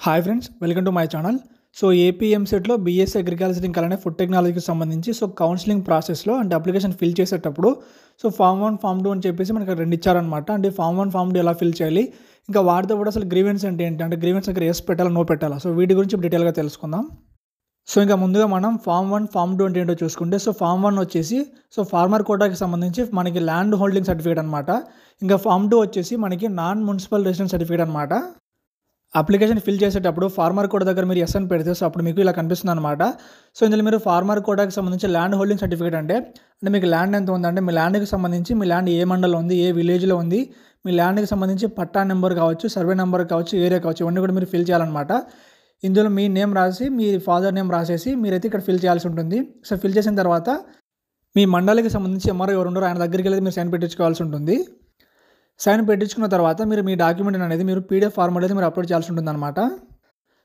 Hi friends, welcome to my channel. So ఏపీఎంసెట్లో BSc agriculture ఇంకా అలానే ఫుడ్ టెక్నాలజీకి సంబంధించి కౌన్సిలింగ్ ప్రాసెస్లో అంటే అప్లికేషన్ ఫిల్ చేసేటప్పుడు ఫామ్ 1 ఫామ్ 2 అని చెప్పేసి మనకి రెండు ఇచ్చారనమాట. అంటే ఫామ్ 1 ఫామ్ 2 ఎలా ఫిల్ చేయాలి, ఇంకా వాటితో కూడా అసలు గ్రీవెన్స్ అంటే ఏంటి, అంటే గ్రీవెన్స్ దగ్గర ఎస్ పెట్టాలా నో పెట్టాలా, సో వీటి గురించి డీటెయిల్గా తెలుసుకుందాం. సో ఇంకా ముందుగా మనం ఫామ్ 1 ఫామ్ 2 అంటే ఏంటో చూసుకుంటే, ఫామ్ 1 వచ్చేసి ఫార్మర్ కోటాకి సంబంధించి మనకి ల్యాండ్ హోల్డింగ్ సర్టిఫికేట్ అనమాట. ఇంకా ఫామ్ 2 వచ్చేసి మనకి నాన్ మున్సిపల్ రెసిడెంట్ సర్టిఫికేట్ అనమాట. అప్లికేషన్ ఫిల్ చేసేటప్పుడు ఫార్మర్ కోడ్ దగ్గర మీరు ఎస్ అని పెడితే అప్పుడు మీకు ఇలా కనిపిస్తుంది అనమాట. సో ఇందులో మీరు ఫార్మర్ కోటాకి సంబంధించి ల్యాండ్ హోల్డింగ్ సర్టిఫికేట్ అంటే మీకు ల్యాండ్ ఎంత ఉందంటే మీ ల్యాండ్కి సంబంధించి మీ ల్యాండ్ ఏ మండలం ఉంది, ఏ విలేజ్లో ఉంది, మీ ల్యాండ్కి సంబంధించి పట్టా నెంబర్ కావచ్చు, సర్వే నెంబర్ కావచ్చు, ఏరియా కావచ్చు, ఇవన్నీ కూడా మీరు ఫిల్ చేయాలన్నమాట. ఇందులో మీ నేమ్ రాసి మీ ఫాదర్ నేమ్ రాసేసి మీరైతే ఇక్కడ ఫిల్ చేయాల్సి ఉంటుంది. సో ఫిల్ చేసిన తర్వాత మీ మండలికి సంబంధించి ఎంఆర్ఓ ఎవరు ఉన్నారో ఆయన దగ్గరికి వెళ్ళి మీరు సైన్ పెట్టించుకోవాల్సి ఉంటుంది. సైన్ పెట్టించుకున్న తర్వాత మీరు మీ డాక్యుమెంట్ అనేది మీరు పీడిఎఫ్ ఫార్మాట్ అయితే మీరు అప్లోడ్ చేయాల్సి ఉంటుంది అనమాట.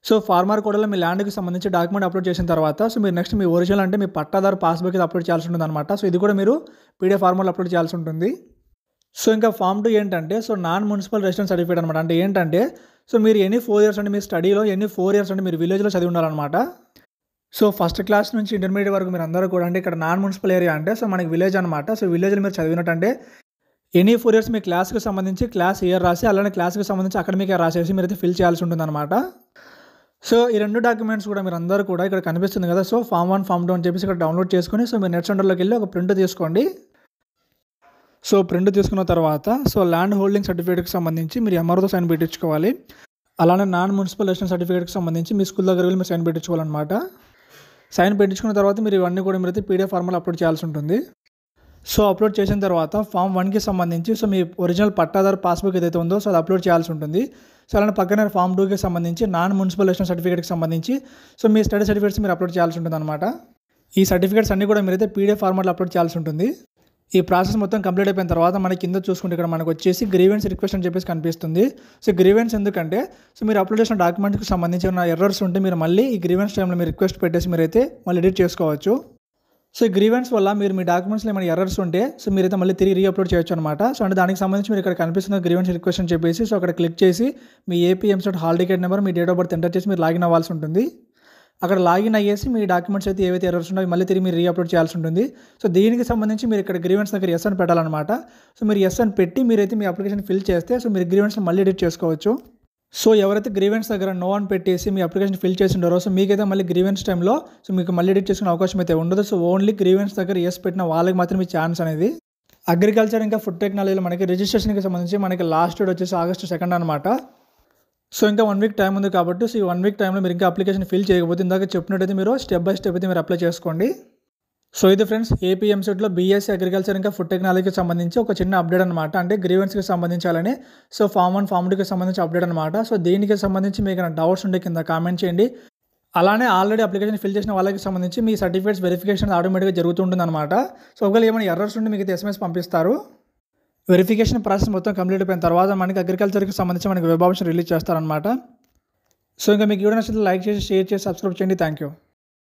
సో ఫార్మర్ కోడ్లో మీ ల్యాండ్కి సంబంధించి డాక్యుమెంట్ అప్లోడ్ చేసిన తర్వాత మీరు నెక్స్ట్ మీ ఒరిజినల్ అంటే మీ పట్టాదారు పాస్బుక్ అయితే అప్లోడ్ చేయాల్సి ఉంటుంది అనమాట. సో ఇది కూడా మీరు పీడిఎఫ్ ఫార్మాట్లో అప్లోడ్ చేయాల్సి ఉంటుంది. సో ఇంకా ఫామ్ 2 ఏంటంటే నాన్ మున్సిపల్ రెసిడెంట్ సర్టిఫికేట్ అనమాట. అంటే ఏంటంటే మీరు ఎనీ 4 years అంటే మీ స్టడీలో ఎనీ 4 years అంటే మీరు విలేజ్లో చదివి ఉండాలన్నమాట. సో ఫస్ట్ క్లాస్ నుంచి ఇంటర్మీడియట్ వరకు మీరు అందరూ కూడా అంటే ఇక్కడ నాన్ మున్సిపల్ ఏరియా అంటే మనకి విలేజ్ అనమాట. సో విలేజ్లో మీరు చదివినట్టంటే ఎనీ 4 years మీ క్లాస్కి సంబంధించి క్లాస్ ఇయర్ రాసి అలానే క్లాస్కి సంబంధించి అకాడమిక్ ఇయర్ రాసేసి మీరైతే ఫిల్ చేయాల్సి ఉంటుంది అనమాట. సో ఈ రెండు డాక్యుమెంట్స్ కూడా మీరు అందరూ కూడా ఇక్కడ కనిపిస్తుంది కదా. సో ఫామ్ 1 ఫామ్ 2 అని చెప్పేసి ఇక్కడ డౌన్లోడ్ చేసుకొని మీరు నెట్ సెంటర్లోకి వెళ్ళి ఒక ప్రింట్ తీసుకోండి. సో ప్రింట్ తీసుకున్న తర్వాత ల్యాండ్ హోల్డింగ్ సర్టిఫికేట్కి సంబంధించి మీరు ఎంఆర్ఓతో సైన్ పెట్టించుకోవాలి. అలానే నాన్ మున్సిపల్ రెసిడెంట్ సర్టిఫికేట్కి సంబంధించి మీ స్కూల్ దగ్గర వెళ్ళి మీరు సైన్ పెట్టించుకోవాలన్నమాట. సైన్ పెట్టించుకున్న తర్వాత మీరు ఇవన్నీ కూడా మీరైతే పీడిఎఫ్ ఫార్మాట్లో అప్లోడ్ చేయాల్సి ఉంటుంది. సో అప్లోడ్ చేసిన తర్వాత ఫామ్ 1కి సంబంధించి మీ ఒరిజినల్ పట్టాదారు పాస్బుక్ ఏదైతే ఉందో అది అప్లోడ్ చేయాల్సి ఉంటుంది. సో అలానే పక్కనే ఫామ్ 2కి సంబంధించి నాన్ మున్సిపల్ రెసిడెంట్ సర్టిఫికేట్కి సంబంధించి మీ స్టడీ సర్టిఫికేట్స్ మీరు అప్లోడ్ చేయాల్సి ఉంటుంది అనమాట. ఈ సర్టిఫికేట్స్ అన్నీ కూడా మీరైతే పీడిఎఫ్ ఫార్మాట్లో అప్లోడ్ చేయాల్సి ఉంటుంది. ఈ ప్రాసెస్ మొత్తం కంప్లీట్ అయిపోయిన తర్వాత మనకి కింద చూసుకుంటే ఇక్కడ మనకు వచ్చేసి గ్రీవెన్స్ రిక్వెస్ట్ అని చెప్పేసి కనిపిస్తుంది. సో గ్రీవెన్స్ ఎందుకంటే మీరు అప్లోడ్ చేసిన డాక్యుమెంట్కి సంబంధించి ఉన్న ఎర్రర్స్ ఉంటే మీరు మళ్ళీ ఈ గ్రీవెన్స్ టైంలో మీరు రిక్వెస్ట్ పెట్టేసి మీరైతే మళ్ళీ ఎడిట్ చేసుకోవచ్చు. సో ఈ గ్రీవెన్స్ వల్ల మీరు మీ డాక్యుమెంట్స్లో ఏమైనా ఎర్రర్స్ ఉంటే మీరైతే మళ్ళీ తిరిగి రీఅప్లోడ్ చేయొచ్చు అనమాట. సో అంటే దానికి సంబంధించి మీరు ఇక్కడ కనిపిస్తున్న గ్రీవెన్స్ రిక్వెస్ట్ అని చెప్పేసి అక్కడ క్లిక్ చేసి మీ ఏపీఎంసెట్ హాల్ టికెట్ నెంబర్, మీ డేట్ ఆఫ్ బర్త్ ఎంటర్ చేసి మీరు లాగిన్ అవ్వాల్సి ఉంటుంది. అక్కడ లాగిన్ అయ్యేసి మీ డాక్యుమెంట్స్ అయితే ఏవైతే ఎర్రర్స్ ఉన్నాయో మళ్ళీ తిరిగి మీరు రీఅప్లోడ్ చేయాల్సి ఉంటుంది. సో దీనికి సంబంధించి మీరు ఇక్కడ గ్రీవెన్స్ దగ్గర ఎస్ అని పెట్టాలన్నమాట. సో మీరు ఎస్ అని పెట్టి మీరైతే మీ అప్లికేషన్ ఫిల్ చేస్తే మీరు గ్రీవెన్స్ మళ్ళీ ఎడిట్ చేసుకోవచ్చు. సో ఎవరైతే గ్రీవెన్స్ దగ్గర నో అని పెట్టేసి మీ అప్లికేషన్ ఫిల్ చేసి ఉండారో మీకైతే మళ్ళీ గ్రీవెన్స్ టైంలో మీకు మళ్ళీ ఎడిట్ చేసుకునే అవకాశం అయితే ఉండదు. సో ఓన్లీ గ్రీవెన్స్ దగ్గర ఎస్ పెట్టిన వాళ్ళకి మాత్రమే ఛాన్స్ అనేది. అగ్రికల్చర్ ఇంకా ఫుడ్ టెక్నాలజీలో మనకి రిజిస్ట్రేషన్కి సంబంధించి మనకి లాస్ట్ డేట్ వచ్చేసి August 2 అనమాట. సో ఇంకా 1 week టైం ఉంది కాబట్టి ఈ 1 week టైంలో మీరు ఇంకా అప్లికేషన్ ఫిల్ చేయకపోతే ఇందాక చెప్పినట్టయితే మీరు స్టెప్ బై స్టెప్ అయితే మీరు అప్లై చేసుకోండి. సో ఇది ఫ్రెండ్స్ ఏపీఎంసెట్లో బీఎస్సీ అగ్రికల్చర్ ఇంకా ఫుడ్ టెక్నాలజీకి సంబంధించి ఒక చిన్న అప్డేట్ అనమాట. అంటే గ్రీవెన్స్కి సంబంధించాలని ఫామ్ 1 ఫామ్ 2కి సంబంధించి అప్డేట్ అనమాట. సో దీనికి సంబంధించి మీకు డౌట్స్ ఉంటే కింద కామెంట్ చేయండి. అలానే ఆల్రెడీ అప్లికేషన్ ఫిల్ చేసిన వాళ్ళకి సంబంధించి మీ సర్టిఫికేట్స్ వెరిఫికేషన్ ఆటోమేటిక్గా జరుగుతుంటుంది అనమాట. సో ఒకవేళ ఏమైనా ఎర్రర్స్ ఉంటే మీకు SMS పంపిస్తారు. వెరిఫికేషన్ ప్రాసెస్ మొత్తం కంప్లీట్ అయిపోయిన తర్వాత మనకి అగ్రికల్చర్కి సంబంధించి మనకి వెబ్ ఆప్షన్ రిలీజ్ చేస్తారనమాట. సో ఇంకా మీకు వీడియో నచ్చితే లైక్ చేసి, షేర్ చేసి, సబ్స్క్రైబ్ చేయండి. Thank you.